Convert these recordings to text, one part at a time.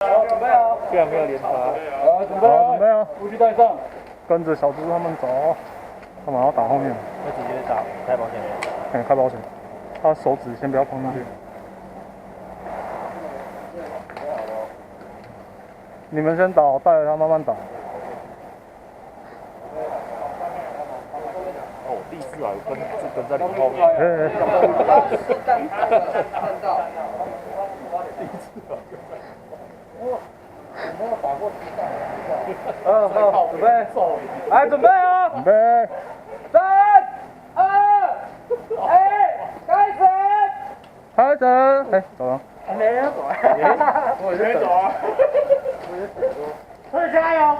好，准备啊！居然没有连插。好，准备啊！准备啊！武器带上。跟着小猪他们走，他们要打后面。要直接打开保险吗？哎，开保险。他手指先不要碰进去。你们先打，我带着他慢慢打。哦，第一次啊，跟在你后面。第一次啊。我没有打过子弹。好，准备，来，准备啊！准备。3、2、1，开始！开始！哎，走了。还没人走啊！我也没走啊！快加油！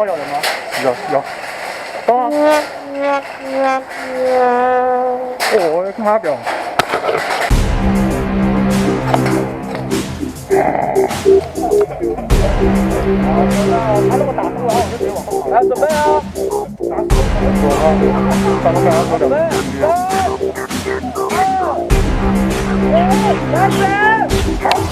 有人吗？有。等啊！我看他表。他如果打出来，我就直接往后跑。来，准备啊！打出来，准备。3、2、1，开始！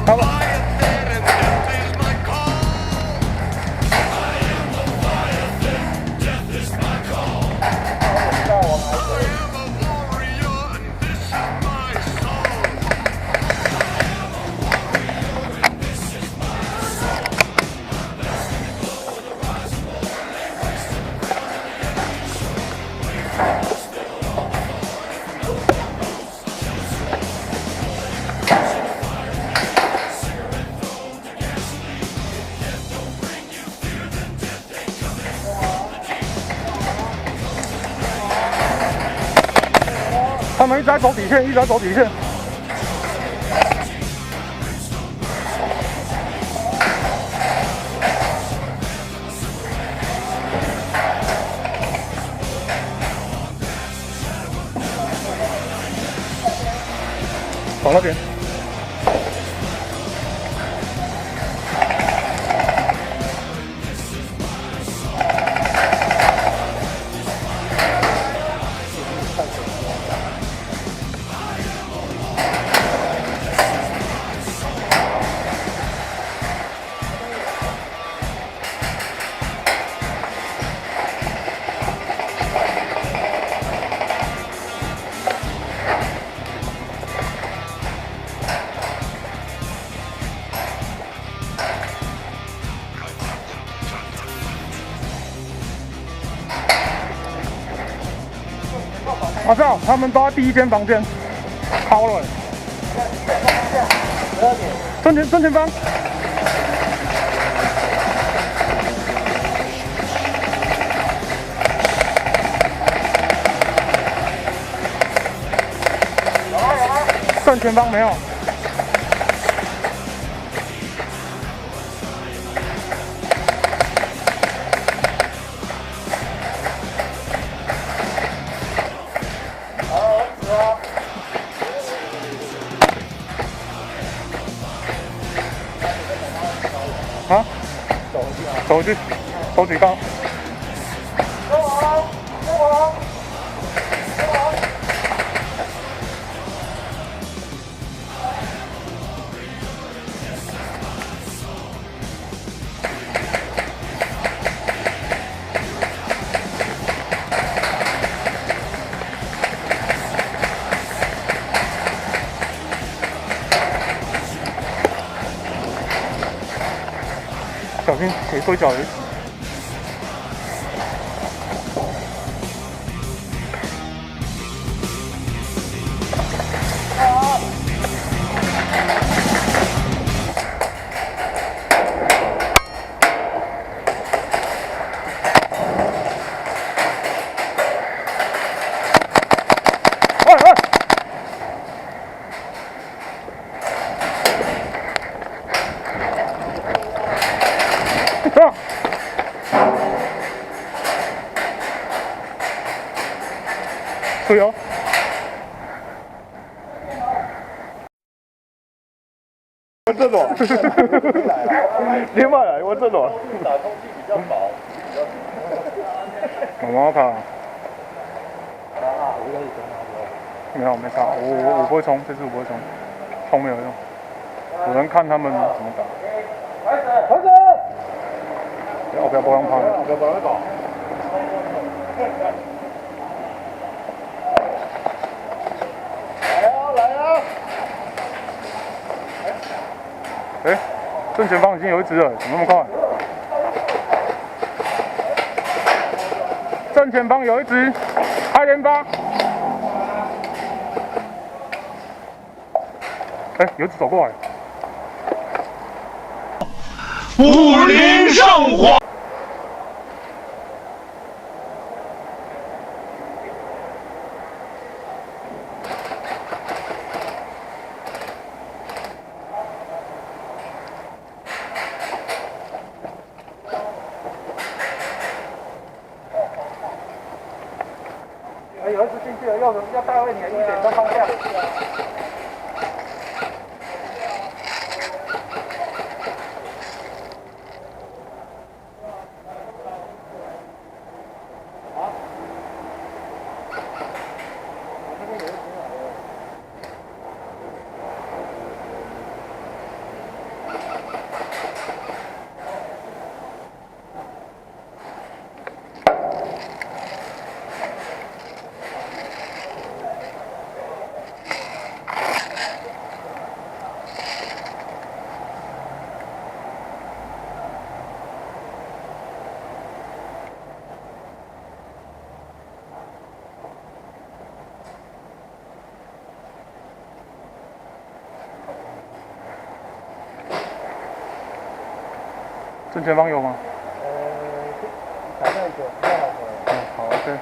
他们。他们一直在走底线，一直在走底线。往那边。马上，他们都在第一间房间，好了。正前方。正前方没有。手去，手举高。小心斜对角有。对哦。我这种，另外来我这种。打空气比较薄。我卡。没有没差，我不会冲，这次我不会冲，冲没有用。我能看他们怎么打。快走！不要包上趴，不要包上跑。哎，正前方已经有一只了，怎么那么快？正前方有一只，开连发。哎，有一只走过来。武林圣火。有一只进去了，要带回你的1点钟方向。正前方有吗？打那个，比较好的。好 ，OK。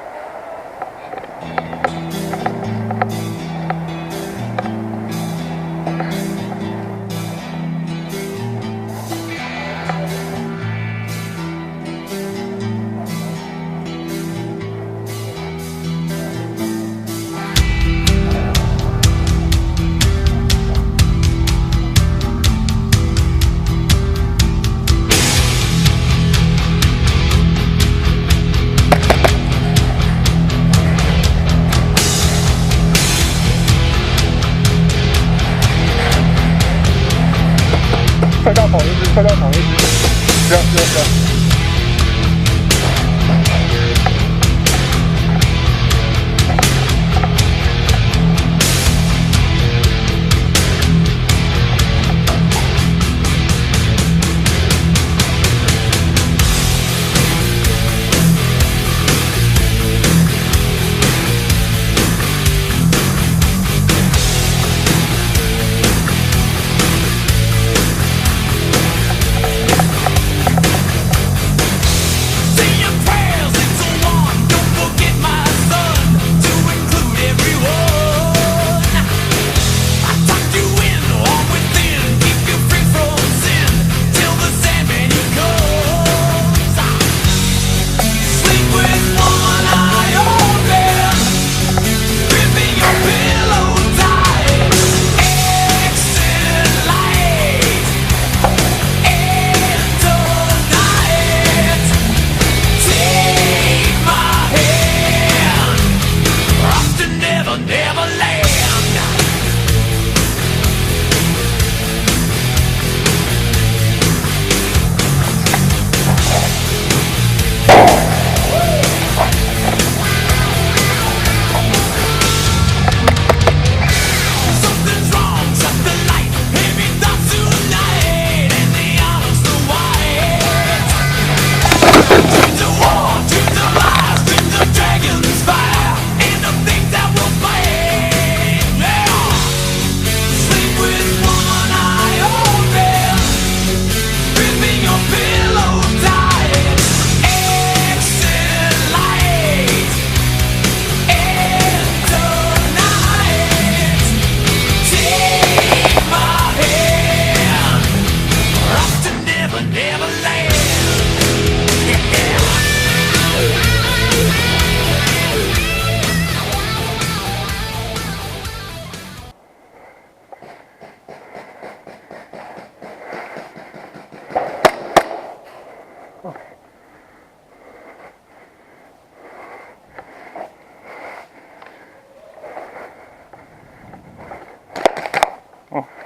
快到跑一只，快到跑一只，这样这样这样。哦。